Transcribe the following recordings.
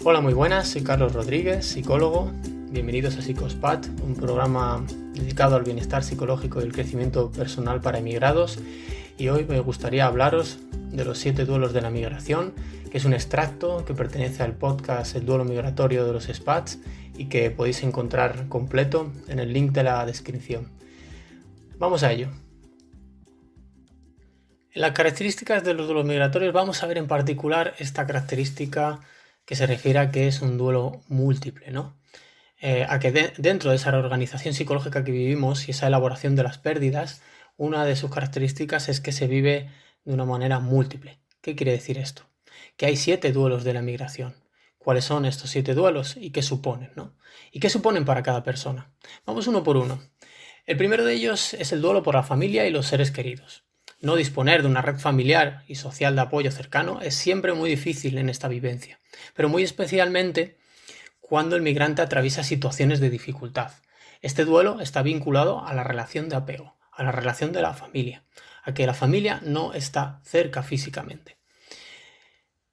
Hola, muy buenas, soy Carlos Rodríguez, psicólogo. Bienvenidos a Psicospat, un programa dedicado al bienestar psicológico y el crecimiento personal para emigrados. Y hoy me gustaría hablaros de los 7 duelos de la migración, que es un extracto que pertenece al podcast El duelo migratorio de los Spats y que podéis encontrar completo en el link de la descripción. Vamos a ello. En las características de los duelos migratorios vamos a ver en particular esta característica que se refiere a que es un duelo múltiple, ¿no? A que dentro de esa reorganización psicológica que vivimos y esa elaboración de las pérdidas, una de sus características es que se vive de una manera múltiple. ¿Qué quiere decir esto? Que hay 7 duelos de la migración. ¿Cuáles son estos 7 duelos y qué suponen, ¿no? ¿Y qué suponen para cada persona? Vamos uno por uno. El primero de ellos es el duelo por la familia y los seres queridos. No disponer de una red familiar y social de apoyo cercano es siempre muy difícil en esta vivencia, pero muy especialmente cuando el migrante atraviesa situaciones de dificultad. Este duelo está vinculado a la relación de apego, a la relación de la familia, a que la familia no está cerca físicamente.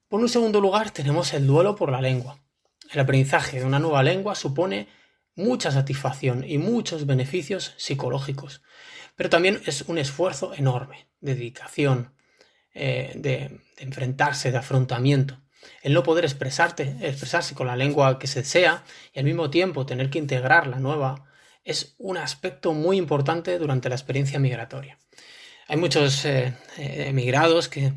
Por un segundo lugar tenemos el duelo por la lengua. El aprendizaje de una nueva lengua supone mucha satisfacción y muchos beneficios psicológicos, pero también es un esfuerzo enorme, de dedicación, de enfrentarse, de afrontamiento. El no poder expresarse con la lengua que se desea y al mismo tiempo tener que integrar la nueva es un aspecto muy importante durante la experiencia migratoria. Hay muchos emigrados que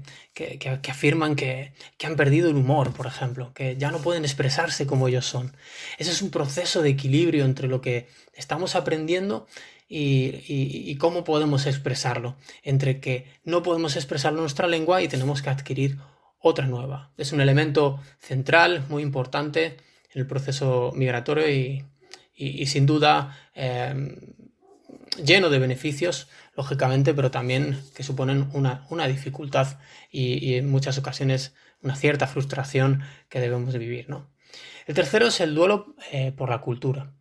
afirman que han perdido el humor, por ejemplo, que ya no pueden expresarse como ellos son. Ese es un proceso de equilibrio entre lo que estamos aprendiendo y cómo podemos expresarlo, entre que no podemos expresar nuestra lengua y tenemos que adquirir otra nueva. Es un elemento central, muy importante en el proceso migratorio y sin duda lleno de beneficios, lógicamente, pero también que suponen una dificultad y en muchas ocasiones una cierta frustración que debemos vivir, ¿no? El tercero es el duelo por la cultura.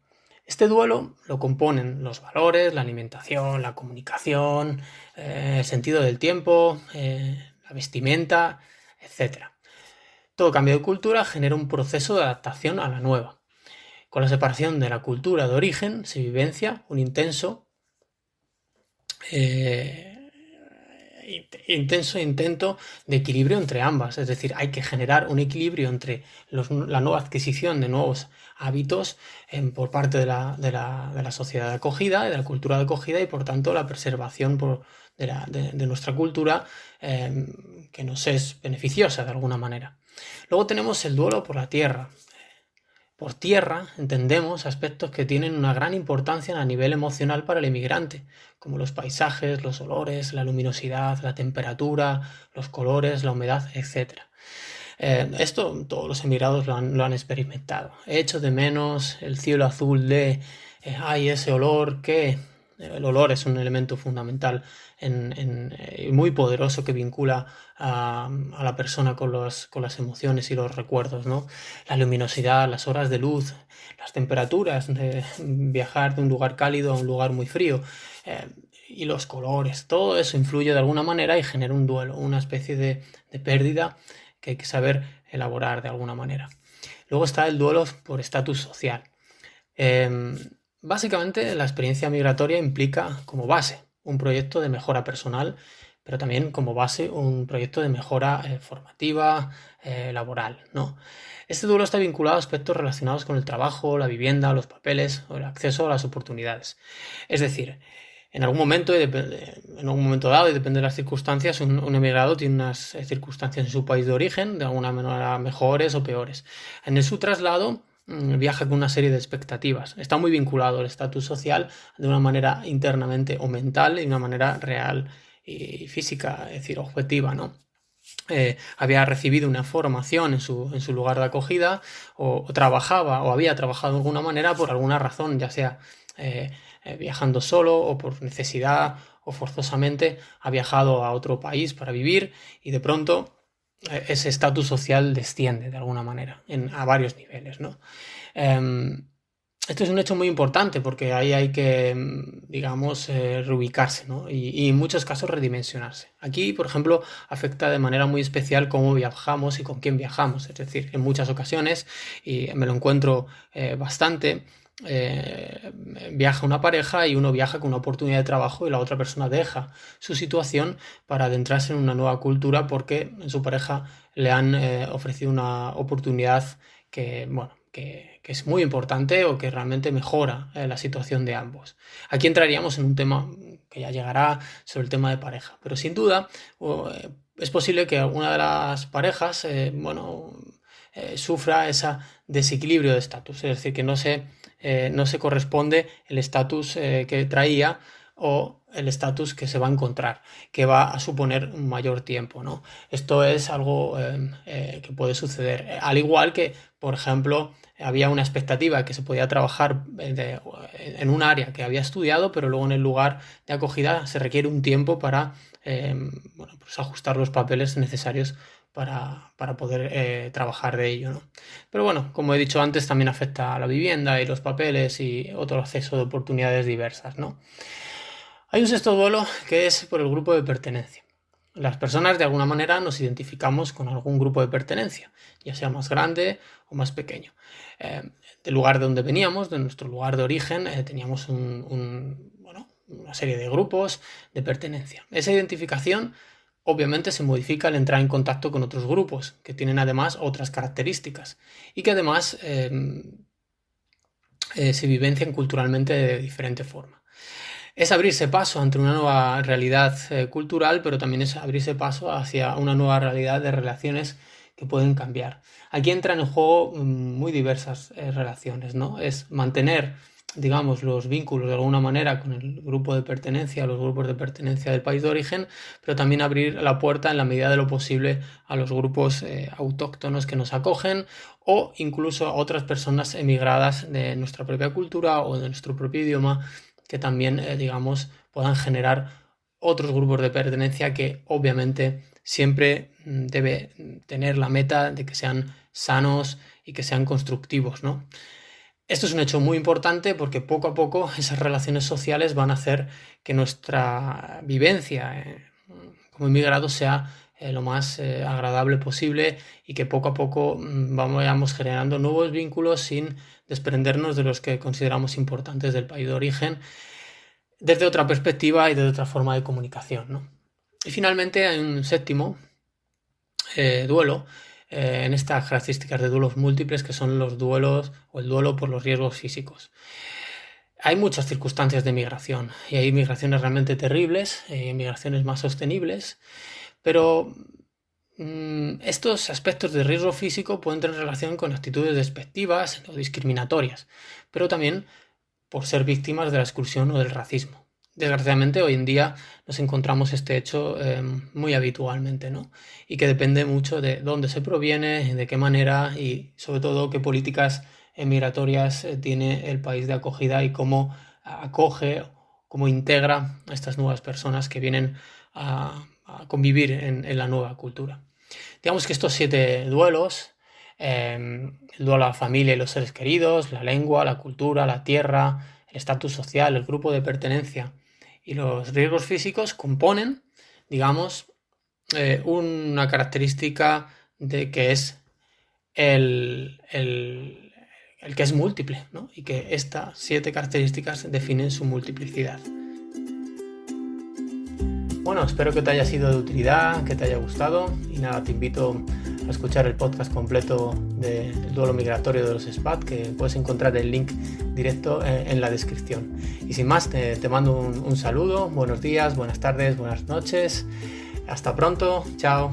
Este duelo lo componen los valores, la alimentación, la comunicación, el sentido del tiempo, la vestimenta, etc. Todo cambio de cultura genera un proceso de adaptación a la nueva. Con la separación de la cultura de origen se vivencia un intenso intento de equilibrio entre ambas, es decir, hay que generar un equilibrio entre la nueva adquisición de nuevos hábitos por parte de la sociedad de acogida, de la cultura de acogida y por tanto la preservación de nuestra cultura que nos es beneficiosa de alguna manera. Luego tenemos el duelo por la tierra. Por tierra entendemos aspectos que tienen una gran importancia a nivel emocional para el inmigrante, como los paisajes, los olores, la luminosidad, la temperatura, los colores, la humedad, etc. Esto todos los emigrados lo han experimentado. He hecho de menos el cielo azul de ese olor que... El olor es un elemento fundamental muy poderoso que vincula a la persona con las emociones y los recuerdos, ¿no? La luminosidad, las horas de luz, las temperaturas, de viajar de un lugar cálido a un lugar muy frío, y los colores, todo eso influye de alguna manera y genera un duelo, una especie de pérdida que hay que saber elaborar de alguna manera. Luego está el duelo por estatus social. Básicamente, la experiencia migratoria implica como base un proyecto de mejora personal, pero también como base un proyecto de mejora formativa, laboral, ¿no? Este duelo está vinculado a aspectos relacionados con el trabajo, la vivienda, los papeles o el acceso a las oportunidades. Es decir, en algún momento dado, y depende de las circunstancias, un emigrado tiene unas circunstancias en su país de origen, de alguna manera mejores o peores. En su traslado viaja con una serie de expectativas. Está muy vinculado al estatus social de una manera internamente o mental y de una manera real y física, es decir, objetiva, ¿no? Había recibido una formación en su lugar de acogida o trabajaba o había trabajado de alguna manera por alguna razón, ya sea viajando solo o por necesidad o forzosamente ha viajado a otro país para vivir y de pronto ese estatus social desciende de alguna manera a varios niveles, ¿no? Esto es un hecho muy importante porque ahí hay que, digamos, reubicarse, ¿no? Y en muchos casos redimensionarse. Aquí, por ejemplo, afecta de manera muy especial cómo viajamos y con quién viajamos. Es decir, en muchas ocasiones, y me lo encuentro bastante, viaja una pareja y uno viaja con una oportunidad de trabajo y la otra persona deja su situación para adentrarse en una nueva cultura porque en su pareja le han ofrecido una oportunidad que, bueno, que es muy importante o que realmente mejora la situación de ambos. Aquí entraríamos en un tema que ya llegará sobre el tema de pareja, pero sin duda es posible que alguna de las parejas sufra ese desequilibrio de estatus, es decir, que no se corresponde el estatus que traía o el estatus que se va a encontrar, que va a suponer un mayor tiempo, ¿no? Esto es algo que puede suceder. Al igual que, por ejemplo, había una expectativa que se podía trabajar en un área que había estudiado, pero luego en el lugar de acogida se requiere un tiempo para pues ajustar los papeles necesarios para poder trabajar de ello, ¿no? Pero bueno, como he dicho antes, también afecta a la vivienda y los papeles y otro acceso de oportunidades diversas, ¿no? Hay un sexto duelo que es por el grupo de pertenencia. Las personas de alguna manera nos identificamos con algún grupo de pertenencia, ya sea más grande o más pequeño. Del lugar de donde veníamos, de nuestro lugar de origen, teníamos una serie de grupos de pertenencia. Esa identificación obviamente se modifica al entrar en contacto con otros grupos, que tienen además otras características y que además se vivencian culturalmente de diferente forma. Es abrirse paso ante una nueva realidad cultural, pero también es abrirse paso hacia una nueva realidad de relaciones que pueden cambiar. Aquí entran en juego muy diversas relaciones, ¿no? Es mantener, digamos, los vínculos de alguna manera con el grupo de pertenencia, los grupos de pertenencia del país de origen, pero también abrir la puerta en la medida de lo posible a los grupos autóctonos que nos acogen o incluso a otras personas emigradas de nuestra propia cultura o de nuestro propio idioma que también, digamos, puedan generar otros grupos de pertenencia que obviamente siempre debe tener la meta de que sean sanos y que sean constructivos, ¿no? Esto es un hecho muy importante porque poco a poco esas relaciones sociales van a hacer que nuestra vivencia como inmigrados sea lo más agradable posible y que poco a poco vayamos generando nuevos vínculos sin desprendernos de los que consideramos importantes del país de origen desde otra perspectiva y desde otra forma de comunicación, ¿no? Y finalmente hay un séptimo duelo en estas características de duelos múltiples que son los duelos o el duelo por los riesgos físicos. Hay muchas circunstancias de migración y hay migraciones realmente terribles, migraciones más sostenibles, pero estos aspectos de riesgo físico pueden tener relación con actitudes despectivas o discriminatorias, pero también por ser víctimas de la exclusión o del racismo. Desgraciadamente hoy en día nos encontramos este hecho muy habitualmente, ¿no? Y que depende mucho de dónde se proviene, de qué manera y sobre todo qué políticas migratorias tiene el país de acogida y cómo acoge, cómo integra a estas nuevas personas que vienen a convivir en la nueva cultura. Digamos que estos 7 duelos, el duelo a la familia y los seres queridos, la lengua, la cultura, la tierra, el estatus social, el grupo de pertenencia y los riesgos físicos componen, digamos, una característica de que es el que es múltiple, ¿no? Y que estas 7 características definen su multiplicidad. Bueno, espero que te haya sido de utilidad, que te haya gustado y nada, te invito a escuchar el podcast completo del duelo migratorio de los SPAD, que puedes encontrar el link directo en la descripción. Y sin más, te mando un saludo, buenos días, buenas tardes, buenas noches, hasta pronto, chao.